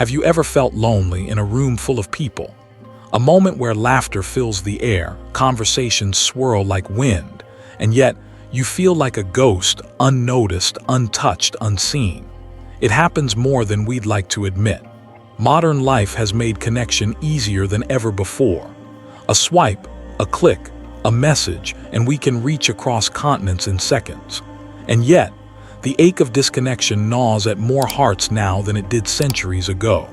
Have you ever felt lonely in a room full of people? A moment where laughter fills the air, conversations swirl like wind, and yet you feel like a ghost, unnoticed, untouched, unseen. It happens more than we'd like to admit. Modern life has made connection easier than ever before. A swipe, a click, a message, and we can reach across continents in seconds. And yet, the ache of disconnection gnaws at more hearts now than it did centuries ago.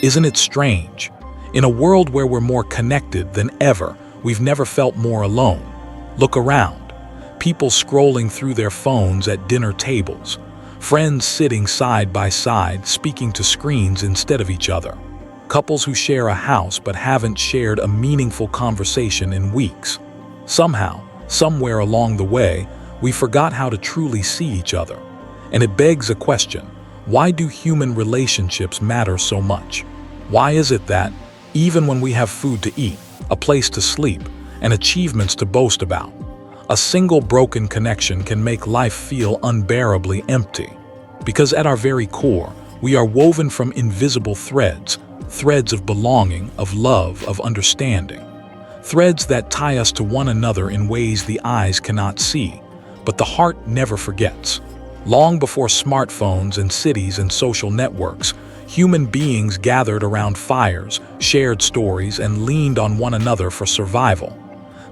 Isn't it strange? In a world where we're more connected than ever, we've never felt more alone. Look around. People scrolling through their phones at dinner tables. Friends sitting side by side, speaking to screens instead of each other. Couples who share a house but haven't shared a meaningful conversation in weeks. Somehow, somewhere along the way, we forgot how to truly see each other. And it begs a question: why do human relationships matter so much? Why is it that, even when we have food to eat, a place to sleep, and achievements to boast about, a single broken connection can make life feel unbearably empty? Because at our very core, we are woven from invisible threads, threads of belonging, of love, of understanding. Threads that tie us to one another in ways the eyes cannot see, but the heart never forgets. Long before smartphones and cities and social networks, human beings gathered around fires, shared stories, and leaned on one another for survival.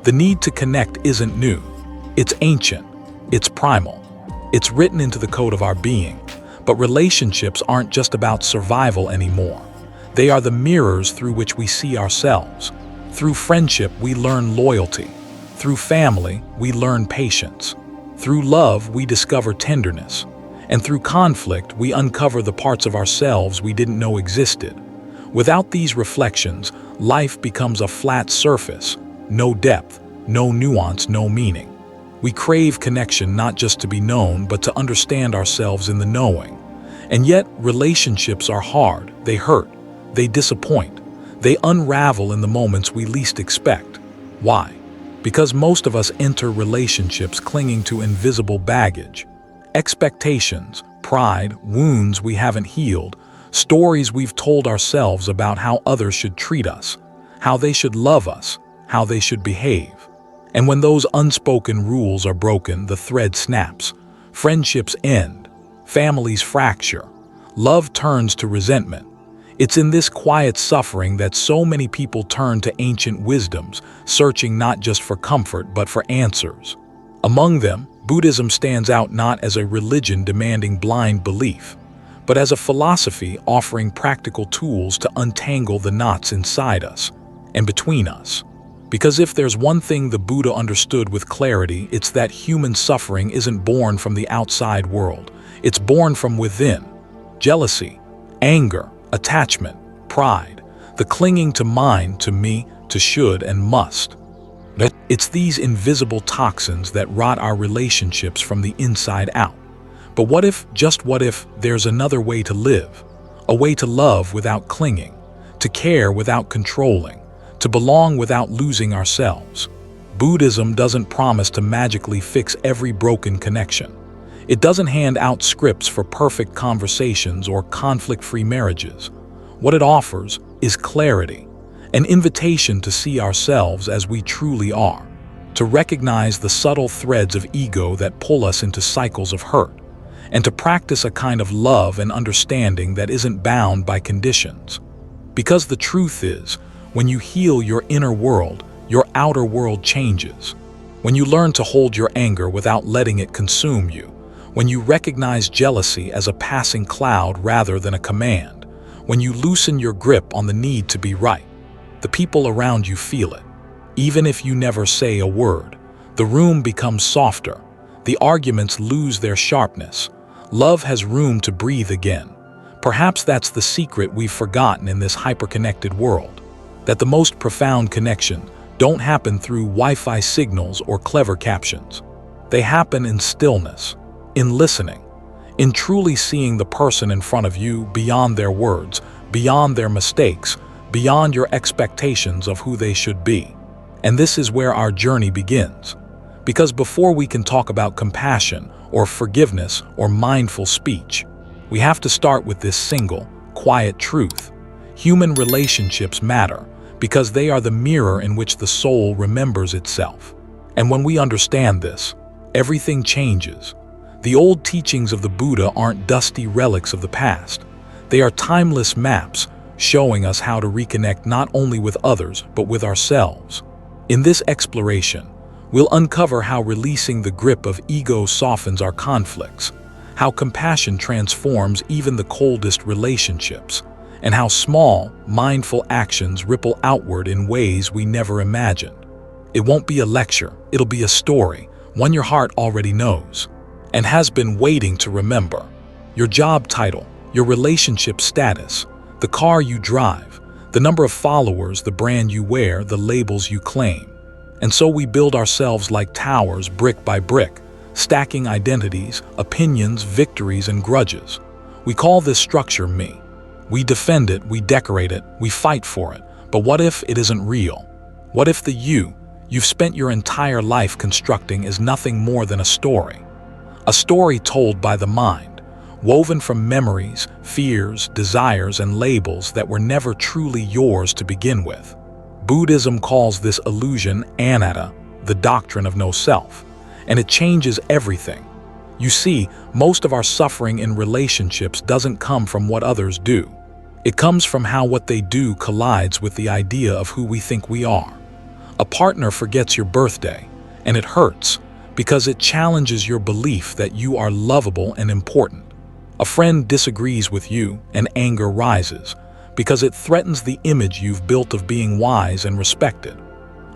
The need to connect isn't new. It's ancient. It's primal. It's written into the code of our being. But relationships aren't just about survival anymore. They are the mirrors through which we see ourselves. Through friendship, we learn loyalty. Through family, we learn patience. Through love, we discover tenderness. And through conflict, we uncover the parts of ourselves we didn't know existed. Without these reflections, life becomes a flat surface, no depth, no nuance, no meaning. We crave connection not just to be known, but to understand ourselves in the knowing. And yet, relationships are hard, they hurt, they disappoint, they unravel in the moments we least expect. Why? Because most of us enter relationships clinging to invisible baggage. Expectations, pride, wounds we haven't healed, stories we've told ourselves about how others should treat us, how they should love us, how they should behave. And when those unspoken rules are broken, the thread snaps. Friendships end. Families fracture. Love turns to resentment. It's in this quiet suffering that so many people turn to ancient wisdoms, searching not just for comfort but for answers. Among them, Buddhism stands out not as a religion demanding blind belief, but as a philosophy offering practical tools to untangle the knots inside us and between us. Because if there's one thing the Buddha understood with clarity, it's that human suffering isn't born from the outside world. It's born from within. Jealousy, anger, attachment, pride, the clinging to mine, to me, to should and must. It's these invisible toxins that rot our relationships from the inside out. But what if, just what if, there's another way to live? A way to love without clinging, to care without controlling, to belong without losing ourselves. Buddhism doesn't promise to magically fix every broken connection. It doesn't hand out scripts for perfect conversations or conflict-free marriages. What it offers is clarity, an invitation to see ourselves as we truly are, to recognize the subtle threads of ego that pull us into cycles of hurt, and to practice a kind of love and understanding that isn't bound by conditions. Because the truth is, when you heal your inner world, your outer world changes. When you learn to hold your anger without letting it consume you, when you recognize jealousy as a passing cloud rather than a command, when you loosen your grip on the need to be right, the people around you feel it. Even if you never say a word, the room becomes softer, the arguments lose their sharpness, love has room to breathe again. Perhaps that's the secret we've forgotten in this hyper-connected world, that the most profound connections don't happen through Wi-Fi signals or clever captions. They happen in stillness, in listening, in truly seeing the person in front of you beyond their words, beyond their mistakes, beyond your expectations of who they should be. And this is where our journey begins. Because before we can talk about compassion or forgiveness or mindful speech, we have to start with this single, quiet truth. Human relationships matter because they are the mirror in which the soul remembers itself. And when we understand this, everything changes. The old teachings of the Buddha aren't dusty relics of the past. They are timeless maps showing us how to reconnect not only with others but with ourselves. In this exploration, we'll uncover how releasing the grip of ego softens our conflicts, how compassion transforms even the coldest relationships, and how small, mindful actions ripple outward in ways we never imagined. It won't be a lecture, it'll be a story, one your heart already knows and has been waiting to remember. Your job title, your relationship status, the car you drive, the number of followers, the brand you wear, the labels you claim. And so we build ourselves like towers, brick by brick, stacking identities, opinions, victories, and grudges. We call this structure me. We defend it, we decorate it, we fight for it. But what if it isn't real? What if the you've spent your entire life constructing is nothing more than a story? A story told by the mind, woven from memories, fears, desires, and labels that were never truly yours to begin with. Buddhism calls this illusion Anatta, the doctrine of no self, and it changes everything. You see, most of our suffering in relationships doesn't come from what others do. It comes from how what they do collides with the idea of who we think we are. A partner forgets your birthday, and it hurts because it challenges your belief that you are lovable and important. A friend disagrees with you, and anger rises because it threatens the image you've built of being wise and respected.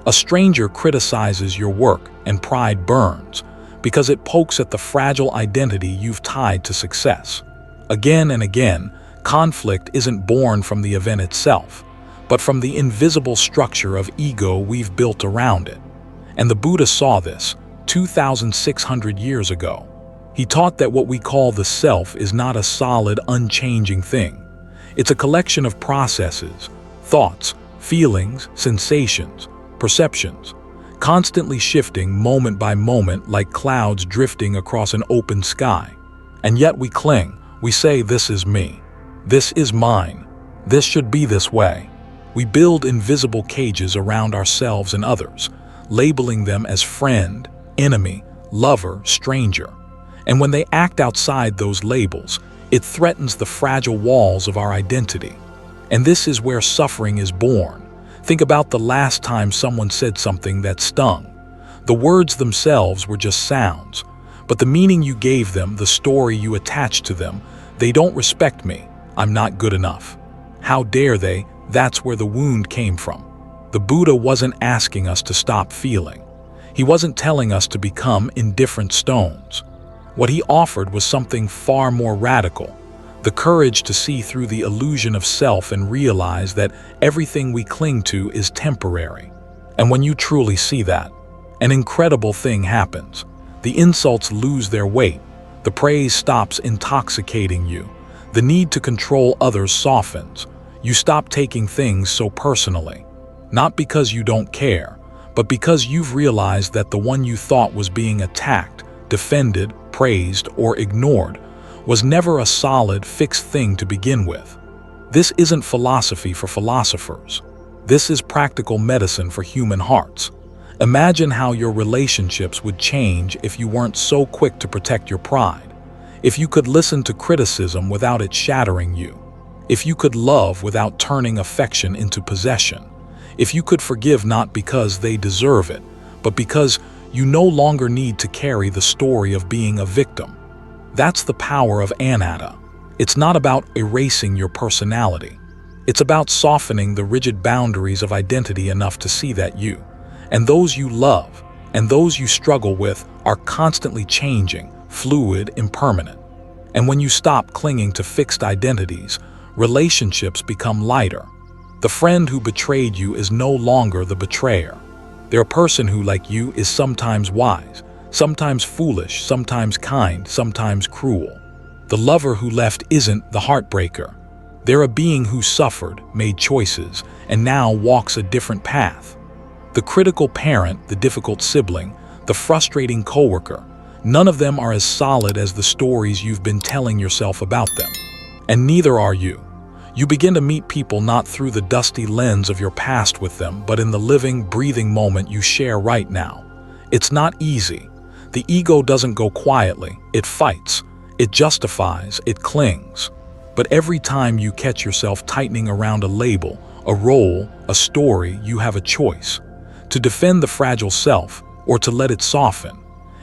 A stranger criticizes your work, and pride burns because it pokes at the fragile identity you've tied to success. Again and again, conflict isn't born from the event itself, but from the invisible structure of ego we've built around it. And the Buddha saw this 2,600 years ago. He taught that what we call the self is not a solid, unchanging thing. It's a collection of processes, thoughts, feelings, sensations, perceptions, constantly shifting moment by moment like clouds drifting across an open sky. And yet we cling. We say, this is me. This is mine. This should be this way. We build invisible cages around ourselves and others, labeling them as friend, enemy, lover, stranger. And when they act outside those labels, it threatens the fragile walls of our identity. And this is where suffering is born. Think about the last time someone said something that stung. The words themselves were just sounds, but the meaning you gave them, the story you attached to them, they don't respect me, I'm not good enough. How dare they? That's where the wound came from. The Buddha wasn't asking us to stop feeling. He wasn't telling us to become indifferent stones. What he offered was something far more radical, the courage to see through the illusion of self and realize that everything we cling to is temporary. And when you truly see that, an incredible thing happens. The insults lose their weight, the praise stops intoxicating you, the need to control others softens. You stop taking things so personally, not because you don't care, but because you've realized that the one you thought was being attacked, defended, praised, or ignored was never a solid, fixed thing to begin with. This isn't philosophy for philosophers. This is practical medicine for human hearts. Imagine how your relationships would change if you weren't so quick to protect your pride, if you could listen to criticism without it shattering you, if you could love without turning affection into possession, if you could forgive not because they deserve it, but because you no longer need to carry the story of being a victim. That's the power of Anatta. It's not about erasing your personality. It's about softening the rigid boundaries of identity enough to see that you, and those you love, and those you struggle with are constantly changing, fluid, impermanent. And when you stop clinging to fixed identities, relationships become lighter. The friend who betrayed you is no longer the betrayer. They're a person who, like you, is sometimes wise, sometimes foolish, sometimes kind, sometimes cruel. The lover who left isn't the heartbreaker. They're a being who suffered, made choices, and now walks a different path. The critical parent, the difficult sibling, the frustrating coworker, none of them are as solid as the stories you've been telling yourself about them. And neither are you. You begin to meet people not through the dusty lens of your past with them, but in the living, breathing moment you share right now. It's not easy. The ego doesn't go quietly. It fights. It justifies. It clings. But every time you catch yourself tightening around a label, a role, a story, you have a choice. To defend the fragile self or to let it soften.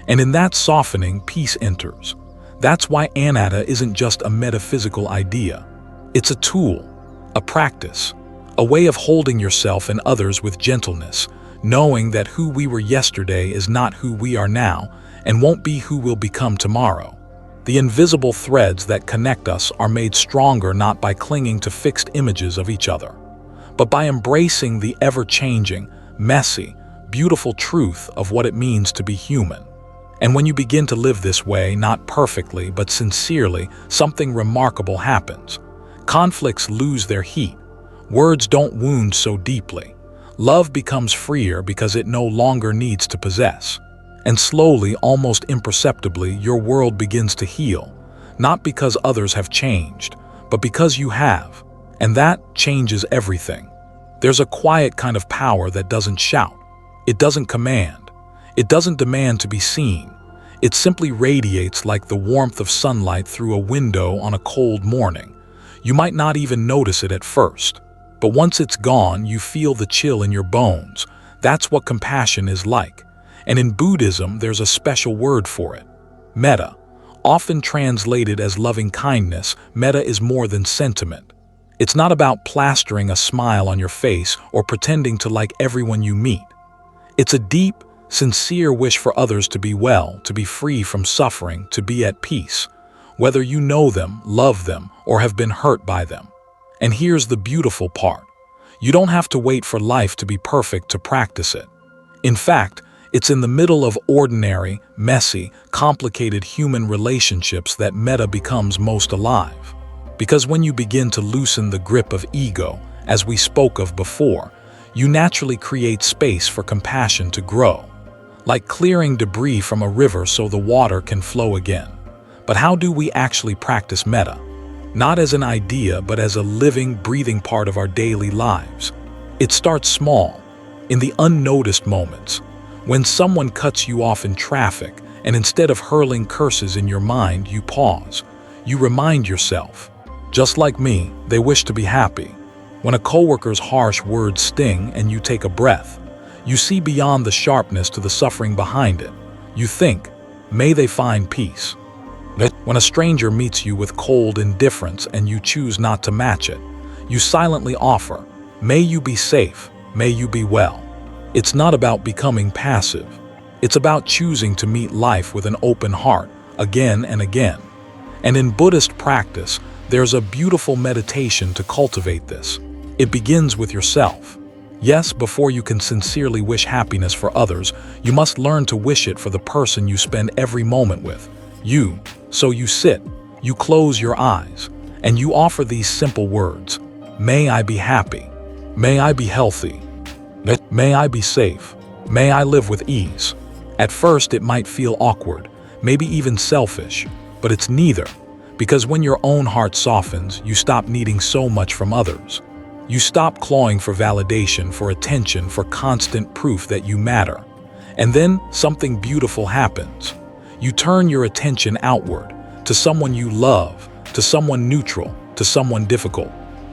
And in that softening, peace enters. That's why Anatta isn't just a metaphysical idea. It's a tool, a practice, a way of holding yourself and others with gentleness, knowing that who we were yesterday is not who we are now and won't be who we'll become tomorrow. The invisible threads that connect us are made stronger not by clinging to fixed images of each other, but by embracing the ever-changing, messy, beautiful truth of what it means to be human. And when you begin to live this way, not perfectly but sincerely, something remarkable happens. Conflicts lose their heat. Words don't wound so deeply. Love becomes freer because it no longer needs to possess. And slowly, almost imperceptibly, your world begins to heal. Not because others have changed, but because you have. And that changes everything. There's a quiet kind of power that doesn't shout. It doesn't command. It doesn't demand to be seen. It simply radiates like the warmth of sunlight through a window on a cold morning. You might not even notice it at first, but once it's gone, you feel the chill in your bones. That's what compassion is like. And in Buddhism, there's a special word for it. Metta. Often translated as loving kindness, metta is more than sentiment. It's not about plastering a smile on your face or pretending to like everyone you meet. It's a deep, sincere wish for others to be well, to be free from suffering, to be at peace, whether you know them, love them, or have been hurt by them. And here's the beautiful part. You don't have to wait for life to be perfect to practice it. In fact, it's in the middle of ordinary, messy, complicated human relationships that metta becomes most alive. Because when you begin to loosen the grip of ego, as we spoke of before, you naturally create space for compassion to grow. Like clearing debris from a river so the water can flow again. But how do we actually practice metta? Not as an idea, but as a living, breathing part of our daily lives. It starts small, in the unnoticed moments. When someone cuts you off in traffic, and instead of hurling curses in your mind, you pause. You remind yourself, just like me, they wish to be happy. When a coworker's harsh words sting and you take a breath, you see beyond the sharpness to the suffering behind it. You think, may they find peace. When a stranger meets you with cold indifference and you choose not to match it, you silently offer, may you be safe, may you be well. It's not about becoming passive. It's about choosing to meet life with an open heart, again and again. And in Buddhist practice, there's a beautiful meditation to cultivate this. It begins with yourself. Yes, before you can sincerely wish happiness for others, you must learn to wish it for the person you spend every moment with. You. So you sit, you close your eyes, and you offer these simple words. May I be happy. May I be healthy. May I be safe. May I live with ease. At first it might feel awkward, maybe even selfish, but it's neither. Because when your own heart softens, you stop needing so much from others. You stop clawing for validation, for attention, for constant proof that you matter. And then something beautiful happens. You turn your attention outward, to someone you love, to someone neutral, to someone difficult,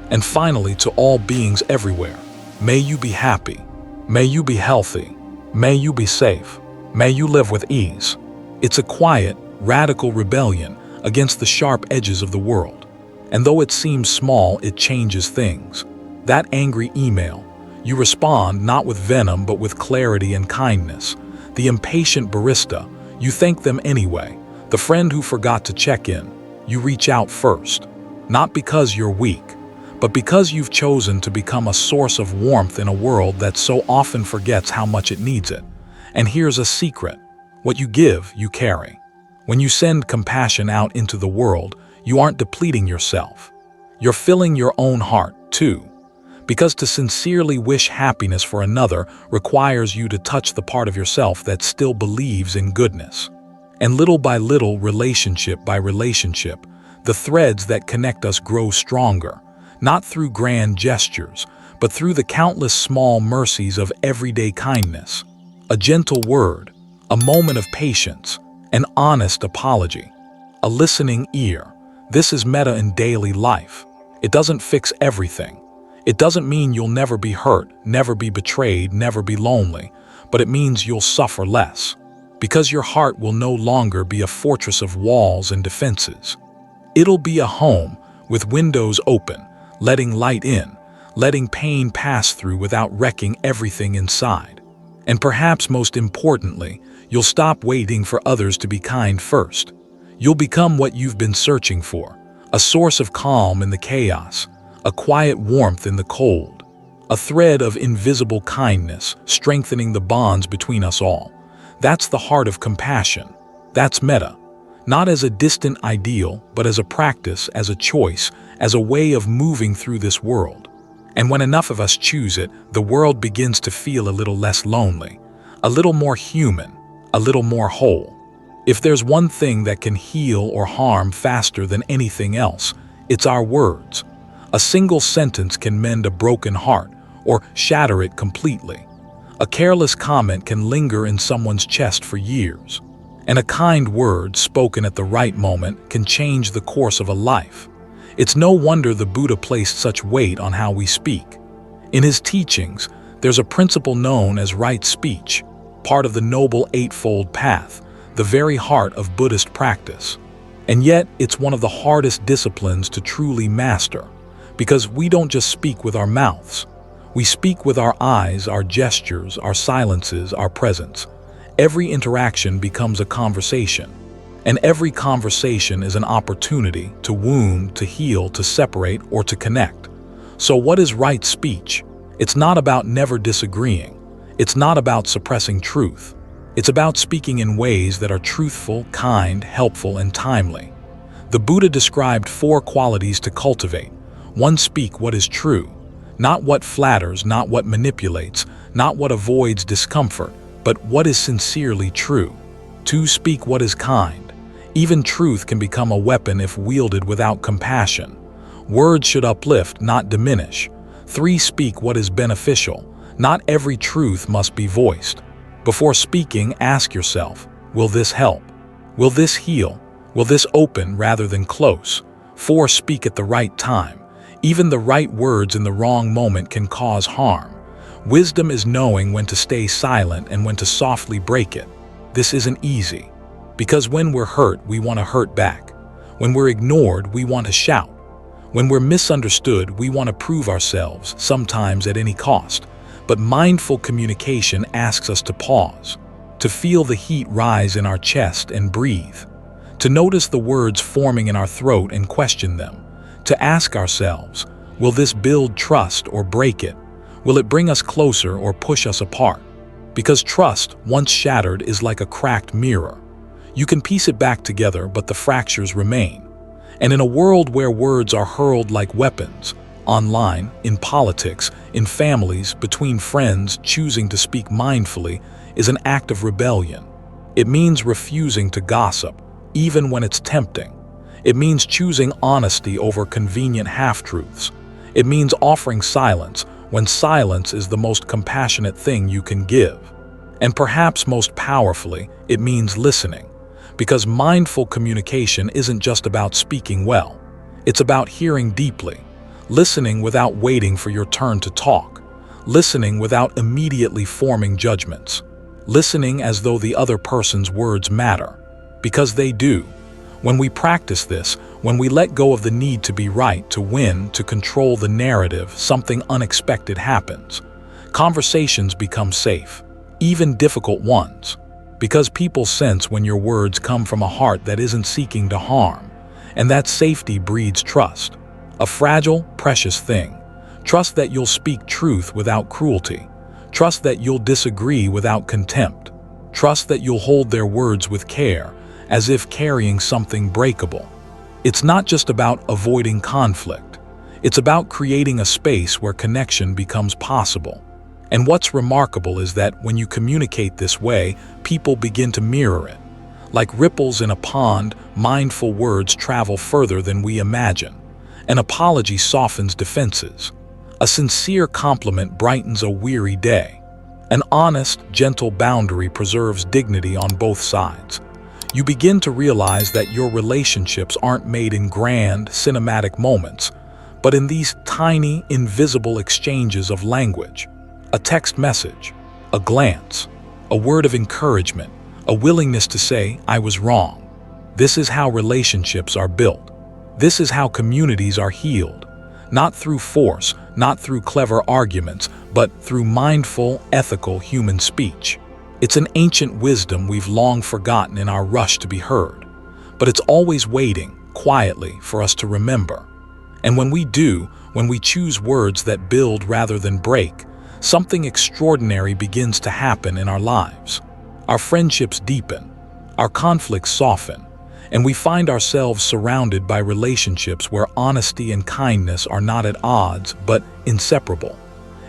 and finally to all beings everywhere. May you be happy. May you be healthy. May you be safe. May you live with ease. It's a quiet, radical rebellion against the sharp edges of the world. And though it seems small, it changes things. That angry email, you respond not with venom but with clarity and kindness. The impatient barista, you thank them anyway. The friend who forgot to check in, you reach out first. Not because you're weak, but because you've chosen to become a source of warmth in a world that so often forgets how much it needs it. And here's a secret. What you give, you carry. When you send compassion out into the world, you aren't depleting yourself. You're filling your own heart, too. Because to sincerely wish happiness for another requires you to touch the part of yourself that still believes in goodness. And little by little, relationship by relationship, the threads that connect us grow stronger, not through grand gestures, but through the countless small mercies of everyday kindness. A gentle word, a moment of patience, an honest apology, a listening ear. This is metta in daily life. It doesn't fix everything. It doesn't mean you'll never be hurt, never be betrayed, never be lonely, but it means you'll suffer less, because your heart will no longer be a fortress of walls and defenses. It'll be a home with windows open, letting light in, letting pain pass through without wrecking everything inside. And perhaps most importantly, you'll stop waiting for others to be kind first. You'll become what you've been searching for, a source of calm in the chaos, a quiet warmth in the cold, a thread of invisible kindness strengthening the bonds between us all. That's the heart of compassion. That's metta. Not as a distant ideal, but as a practice, as a choice, as a way of moving through this world. And when enough of us choose it, the world begins to feel a little less lonely, a little more human, a little more whole. If there's one thing that can heal or harm faster than anything else, it's our words. A single sentence can mend a broken heart or shatter it completely. A careless comment can linger in someone's chest for years. And a kind word spoken at the right moment can change the course of a life. It's no wonder the Buddha placed such weight on how we speak. In his teachings, there's a principle known as right speech, part of the Noble Eightfold Path, the very heart of Buddhist practice. And yet, it's one of the hardest disciplines to truly master, because we don't just speak with our mouths. We speak with our eyes, our gestures, our silences, our presence. Every interaction becomes a conversation. And every conversation is an opportunity to wound, to heal, to separate, or to connect. So what is right speech? It's not about never disagreeing. It's not about suppressing truth. It's about speaking in ways that are truthful, kind, helpful, and timely. The Buddha described 4 qualities to cultivate. 1, speak what is true. Not what flatters, not what manipulates, not what avoids discomfort, but what is sincerely true. 2, speak what is kind. Even truth can become a weapon if wielded without compassion. Words should uplift, not diminish. 3, speak what is beneficial. Not every truth must be voiced. Before speaking, ask yourself, will this help? Will this heal? Will this open rather than close? 4, speak at the right time. Even the right words in the wrong moment can cause harm. Wisdom is knowing when to stay silent and when to softly break it. This isn't easy. Because when we're hurt, we want to hurt back. When we're ignored, we want to shout. When we're misunderstood, we want to prove ourselves, sometimes at any cost. But mindful communication asks us to pause, to feel the heat rise in our chest and breathe, to notice the words forming in our throat and question them, to ask ourselves, will this build trust or break it? Will it bring us closer or push us apart? Because trust, once shattered, is like a cracked mirror. You can piece it back together, but the fractures remain. And in a world where words are hurled like weapons, online, in politics, in families, between friends, choosing to speak mindfully is an act of rebellion. It means refusing to gossip, even when it's tempting. It means choosing honesty over convenient half-truths. It means offering silence when silence is the most compassionate thing you can give. And perhaps most powerfully, it means listening. Because mindful communication isn't just about speaking well. It's about hearing deeply, listening without waiting for your turn to talk, listening without immediately forming judgments, listening as though the other person's words matter. Because they do. When we practice this, when we let go of the need to be right, to win, to control the narrative, something unexpected happens. Conversations become safe, even difficult ones. Because people sense when your words come from a heart that isn't seeking to harm, and that safety breeds trust. A fragile, precious thing. Trust that you'll speak truth without cruelty. Trust that you'll disagree without contempt. Trust that you'll hold their words with care, as if carrying something breakable. It's not just about avoiding conflict. It's about creating a space where connection becomes possible. And what's remarkable is that when you communicate this way, people begin to mirror it. Like ripples in a pond, mindful words travel further than we imagine. An apology softens defenses. A sincere compliment brightens a weary day. An honest, gentle boundary preserves dignity on both sides. You begin to realize that your relationships aren't made in grand, cinematic moments, but in these tiny, invisible exchanges of language. A text message, a glance, a word of encouragement, a willingness to say, "I was wrong." This is how relationships are built. This is how communities are healed. Not through force, not through clever arguments, but through mindful, ethical human speech. It's an ancient wisdom we've long forgotten in our rush to be heard, but it's always waiting, quietly, for us to remember. And when we do, when we choose words that build rather than break, something extraordinary begins to happen in our lives. Our friendships deepen, our conflicts soften, and we find ourselves surrounded by relationships where honesty and kindness are not at odds, but inseparable.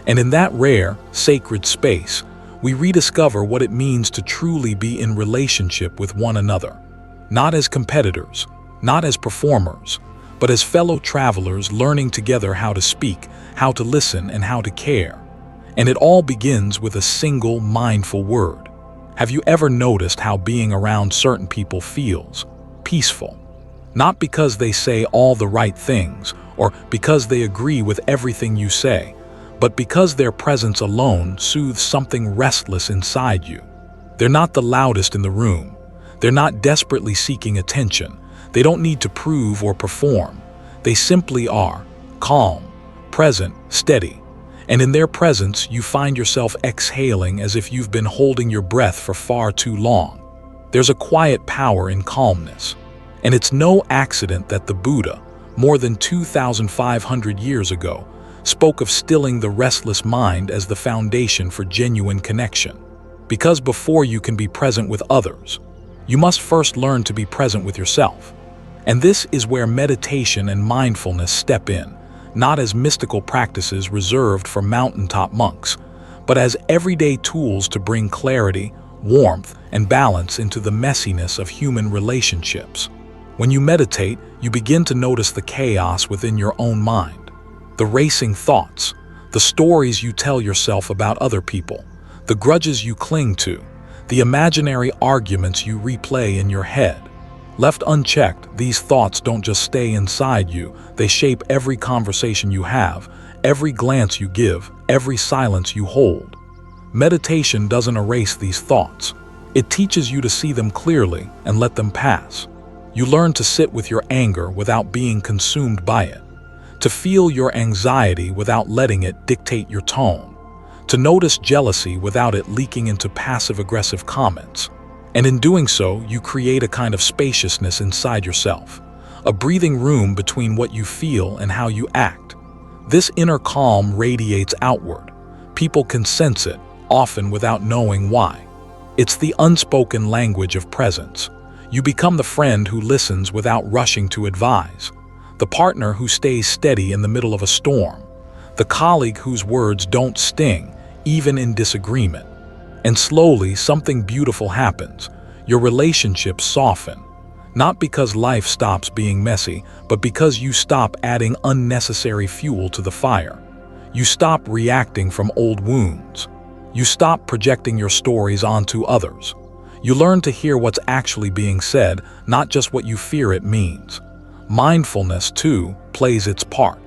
And in that rare, sacred space, we rediscover what it means to truly be in relationship with one another. Not as competitors, not as performers, but as fellow travelers learning together how to speak, how to listen, and how to care. And it all begins with a single mindful word. Have you ever noticed how being around certain people feels? Peaceful. Not because they say all the right things, or because they agree with everything you say, but because their presence alone soothes something restless inside you. They're not the loudest in the room. They're not desperately seeking attention. They don't need to prove or perform. They simply are, calm, present, steady. And in their presence, you find yourself exhaling as if you've been holding your breath for far too long. There's a quiet power in calmness. And it's no accident that the Buddha, more than 2,500 years ago, spoke of stilling the restless mind as the foundation for genuine connection. Because before you can be present with others, you must first learn to be present with yourself. And this is where meditation and mindfulness step in, not as mystical practices reserved for mountaintop monks, but as everyday tools to bring clarity, warmth, and balance into the messiness of human relationships. When you meditate, you begin to notice the chaos within your own mind, the racing thoughts, the stories you tell yourself about other people, the grudges you cling to, the imaginary arguments you replay in your head. Left unchecked, these thoughts don't just stay inside you, they shape every conversation you have, every glance you give, every silence you hold. Meditation doesn't erase these thoughts. It teaches you to see them clearly and let them pass. You learn to sit with your anger without being consumed by it, to feel your anxiety without letting it dictate your tone, to notice jealousy without it leaking into passive-aggressive comments. And in doing so, you create a kind of spaciousness inside yourself, a breathing room between what you feel and how you act. This inner calm radiates outward. People can sense it, often without knowing why. It's the unspoken language of presence. You become the friend who listens without rushing to advise, the partner who stays steady in the middle of a storm, the colleague whose words don't sting, even in disagreement. And slowly, something beautiful happens. Your relationships soften, not because life stops being messy, but because you stop adding unnecessary fuel to the fire. You stop reacting from old wounds. You stop projecting your stories onto others. You learn to hear what's actually being said, not just what you fear it means. Mindfulness, too, plays its part.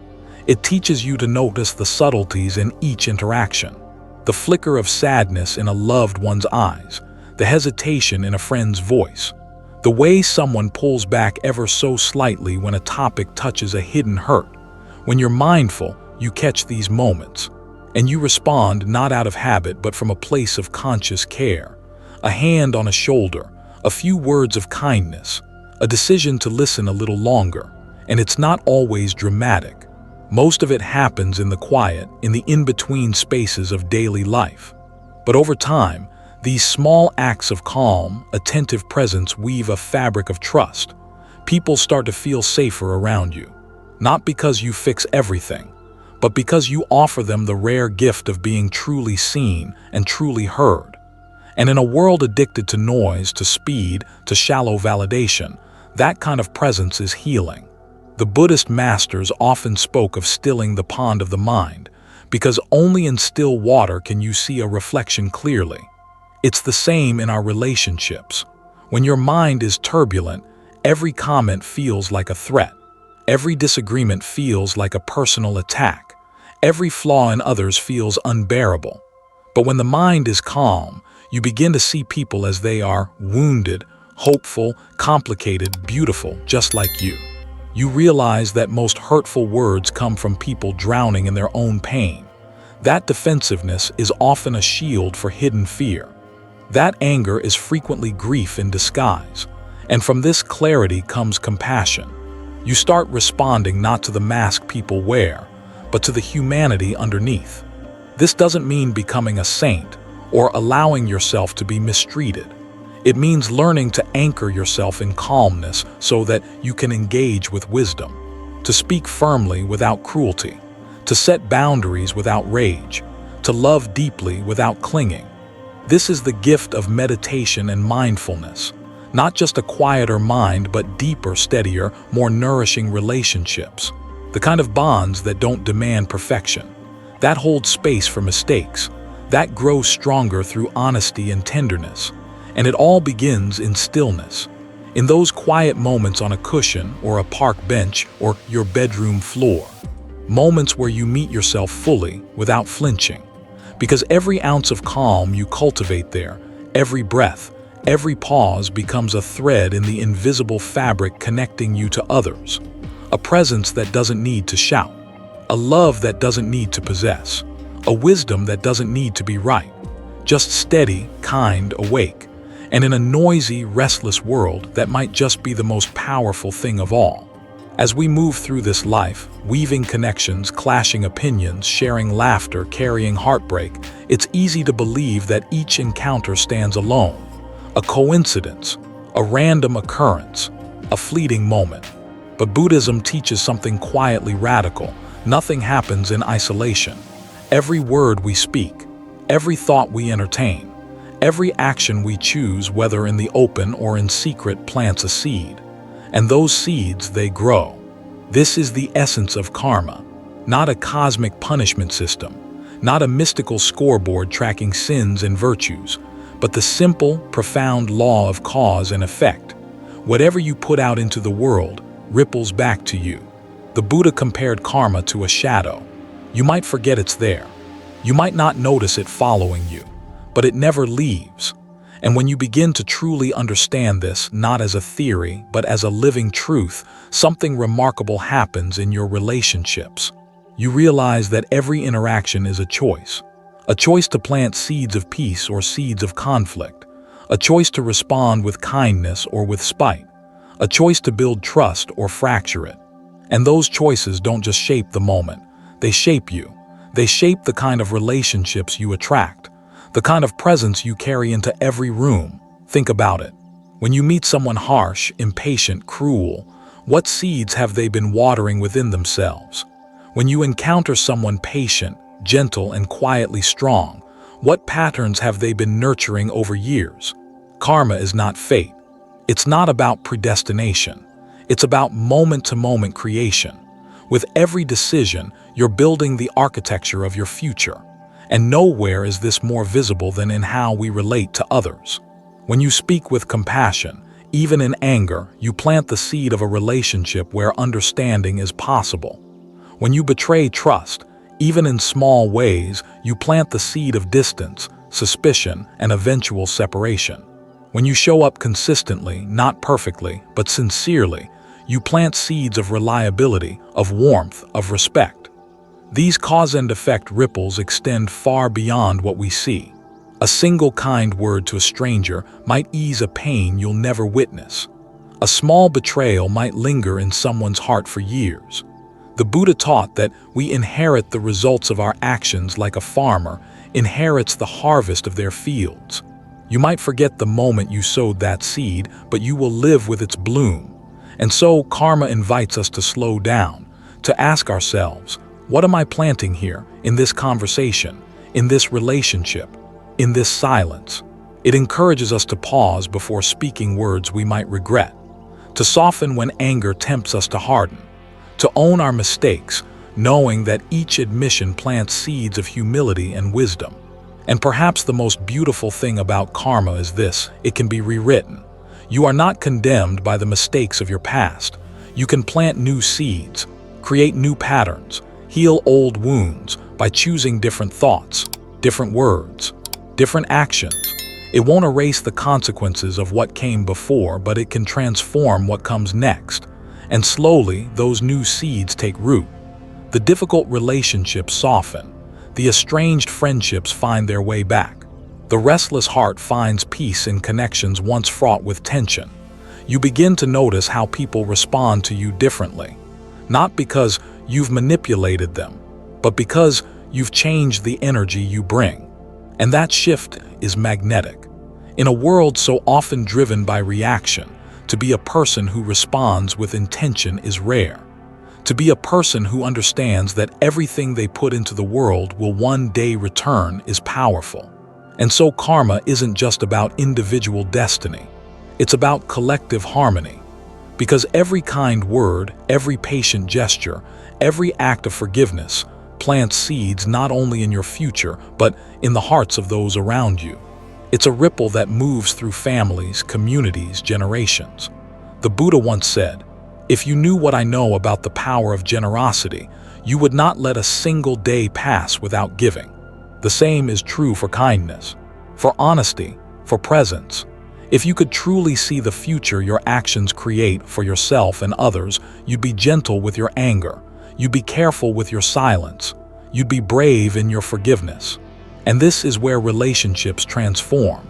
It teaches you to notice the subtleties in each interaction. The flicker of sadness in a loved one's eyes, the hesitation in a friend's voice, the way someone pulls back ever so slightly when a topic touches a hidden hurt. When you're mindful, you catch these moments, and you respond not out of habit but from a place of conscious care. A hand on a shoulder, a few words of kindness, a decision to listen a little longer, and it's not always dramatic. Most of it happens in the quiet, in the in-between spaces of daily life. But over time, these small acts of calm, attentive presence weave a fabric of trust. People start to feel safer around you, not because you fix everything, but because you offer them the rare gift of being truly seen and truly heard. And in a world addicted to noise, to speed, to shallow validation, that kind of presence is healing. The Buddhist masters often spoke of stilling the pond of the mind, because only in still water can you see a reflection clearly. It's the same in our relationships. When your mind is turbulent, every comment feels like a threat. Every disagreement feels like a personal attack. Every flaw in others feels unbearable. But when the mind is calm, you begin to see people as they are: wounded, hopeful, complicated, beautiful, just like you. You realize that most hurtful words come from people drowning in their own pain. That defensiveness is often a shield for hidden fear. That anger is frequently grief in disguise. And from this clarity comes compassion. You start responding not to the mask people wear, but to the humanity underneath. This doesn't mean becoming a saint or allowing yourself to be mistreated. It means learning to anchor yourself in calmness so that you can engage with wisdom, to speak firmly without cruelty, to set boundaries without rage, to love deeply without clinging. This is the gift of meditation and mindfulness, not just a quieter mind, but deeper, steadier, more nourishing relationships, the kind of bonds that don't demand perfection, that hold space for mistakes, that grow stronger through honesty and tenderness. And it all begins in stillness, in those quiet moments on a cushion or a park bench or your bedroom floor, moments where you meet yourself fully without flinching. Because every ounce of calm you cultivate there, every breath, every pause becomes a thread in the invisible fabric connecting you to others, a presence that doesn't need to shout, a love that doesn't need to possess, a wisdom that doesn't need to be right, just steady, kind, awake. And in a noisy, restless world, that might just be the most powerful thing of all. As we move through this life, weaving connections, clashing opinions, sharing laughter, carrying heartbreak, it's easy to believe that each encounter stands alone. A coincidence, a random occurrence, a fleeting moment. But Buddhism teaches something quietly radical. Nothing happens in isolation. Every word we speak, every thought we entertain, every action we choose, whether in the open or in secret, plants a seed. And those seeds, they grow. This is the essence of karma, not a cosmic punishment system, not a mystical scoreboard tracking sins and virtues, but the simple, profound law of cause and effect. Whatever you put out into the world ripples back to you. The Buddha compared karma to a shadow. You might forget it's there. You might not notice it following you, but it never leaves. And when you begin to truly understand this, not as a theory, but as a living truth, something remarkable happens in your relationships. You realize that every interaction is a choice to plant seeds of peace or seeds of conflict, a choice to respond with kindness or with spite, a choice to build trust or fracture it. And those choices don't just shape the moment, they shape you. They shape the kind of relationships you attract, the kind of presence you carry into every room. Think about it. When you meet someone harsh, impatient, cruel, what seeds have they been watering within themselves? When you encounter someone patient, gentle, and quietly strong, what patterns have they been nurturing over years? Karma is not fate. It's not about predestination. It's about moment-to-moment creation. With every decision, you're building the architecture of your future. And nowhere is this more visible than in how we relate to others. When you speak with compassion, even in anger, you plant the seed of a relationship where understanding is possible. When you betray trust, even in small ways, you plant the seed of distance, suspicion, and eventual separation. When you show up consistently, not perfectly, but sincerely, you plant seeds of reliability, of warmth, of respect. These cause and effect ripples extend far beyond what we see. A single kind word to a stranger might ease a pain you'll never witness. A small betrayal might linger in someone's heart for years. The Buddha taught that we inherit the results of our actions like a farmer inherits the harvest of their fields. You might forget the moment you sowed that seed, but you will live with its bloom. And so karma invites us to slow down, to ask ourselves, what am I planting here, in this conversation, in this relationship, in this silence? It encourages us to pause before speaking words we might regret, to soften when anger tempts us to harden, to own our mistakes, knowing that each admission plants seeds of humility and wisdom. And perhaps the most beautiful thing about karma is this: it can be rewritten. You are not condemned by the mistakes of your past. You can plant new seeds, create new patterns, heal old wounds by choosing different thoughts, different words, different actions. It won't erase the consequences of what came before, but it can transform what comes next. And slowly, those new seeds take root. The difficult relationships soften. The estranged friendships find their way back. The restless heart finds peace in connections once fraught with tension. You begin to notice how people respond to you differently, not because you've manipulated them, but because you've changed the energy you bring. And that shift is magnetic. In a world so often driven by reaction, to be a person who responds with intention is rare. To be a person who understands that everything they put into the world will one day return is powerful. And so karma isn't just about individual destiny. It's about collective harmony. Because every kind word, every patient gesture, every act of forgiveness plants seeds not only in your future, but in the hearts of those around you. It's a ripple that moves through families, communities, generations. The Buddha once said, "If you knew what I know about the power of generosity, you would not let a single day pass without giving." The same is true for kindness, for honesty, for presence. If you could truly see the future your actions create for yourself and others, you'd be gentle with your anger. You'd be careful with your silence. You'd be brave in your forgiveness. And this is where relationships transform,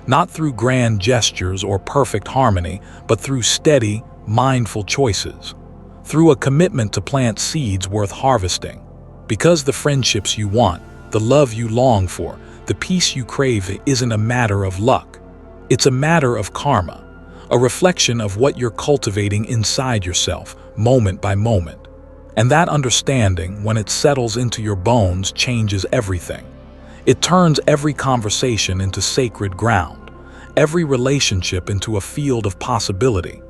not through grand gestures or perfect harmony, but through steady, mindful choices, through a commitment to plant seeds worth harvesting. Because the friendships you want, the love you long for, the peace you crave isn't a matter of luck. It's a matter of karma, a reflection of what you're cultivating inside yourself, moment by moment. And that understanding, when it settles into your bones, changes everything. It turns every conversation into sacred ground, every relationship into a field of possibility,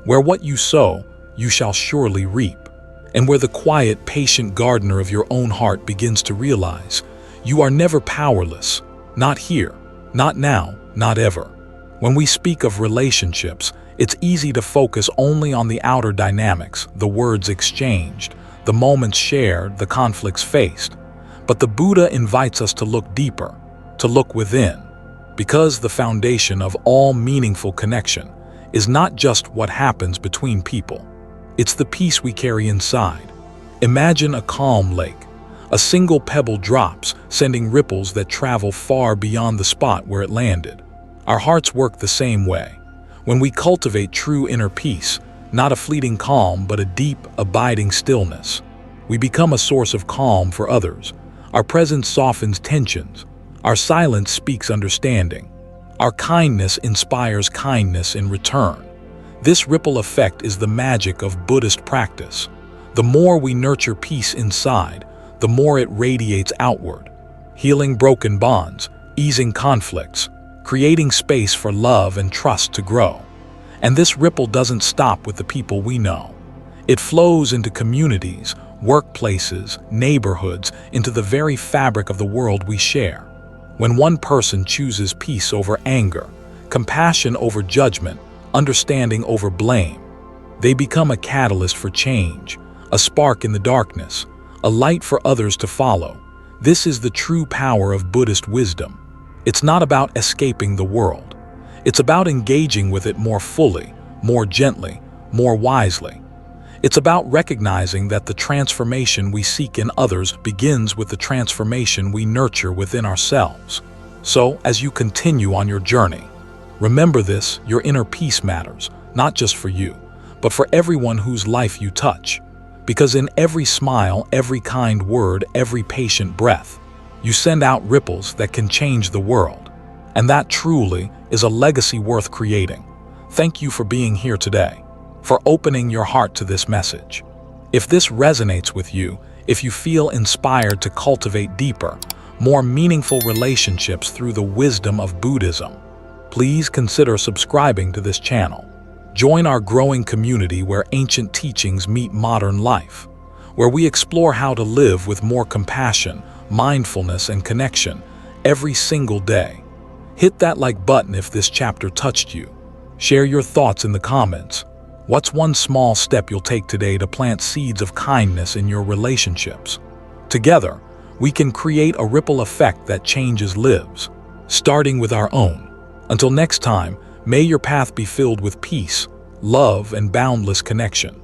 where what you sow, you shall surely reap, and where the quiet, patient gardener of your own heart begins to realize, you are never powerless, not here, not now, not ever. When we speak of relationships, it's easy to focus only on the outer dynamics, the words exchanged, the moments shared, the conflicts faced. But the Buddha invites us to look deeper, to look within, because the foundation of all meaningful connection is not just what happens between people. It's the peace we carry inside. Imagine a calm lake. A single pebble drops, sending ripples that travel far beyond the spot where it landed. Our hearts work the same way. When we cultivate true inner peace, not a fleeting calm, but a deep, abiding stillness, we become a source of calm for others. Our presence softens tensions. Our silence speaks understanding. Our kindness inspires kindness in return. This ripple effect is the magic of Buddhist practice. The more we nurture peace inside, the more it radiates outward, healing broken bonds, easing conflicts, creating space for love and trust to grow. And this ripple doesn't stop with the people we know. It flows into communities, workplaces, neighborhoods, into the very fabric of the world we share. When one person chooses peace over anger, compassion over judgment, understanding over blame, they become a catalyst for change, a spark in the darkness, a light for others to follow. This is the true power of Buddhist wisdom. It's not about escaping the world. It's about engaging with it more fully, more gently, more wisely. It's about recognizing that the transformation we seek in others begins with the transformation we nurture within ourselves. So, as you continue on your journey, remember this: your inner peace matters, not just for you, but for everyone whose life you touch. Because in every smile, every kind word, every patient breath, you send out ripples that can change the world. And that truly is a legacy worth creating. Thank you for being here today, for opening your heart to this message. If this resonates with you, if you feel inspired to cultivate deeper, more meaningful relationships through the wisdom of Buddhism, please consider subscribing to this channel. Join our growing community where ancient teachings meet modern life, where we explore how to live with more compassion, mindfulness, and connection every single day. Hit that like button if this chapter touched you. Share your thoughts in the comments. What's one small step you'll take today to plant seeds of kindness in your relationships? Together, we can create a ripple effect that changes lives, starting with our own. Until next time, may your path be filled with peace, love, and boundless connection.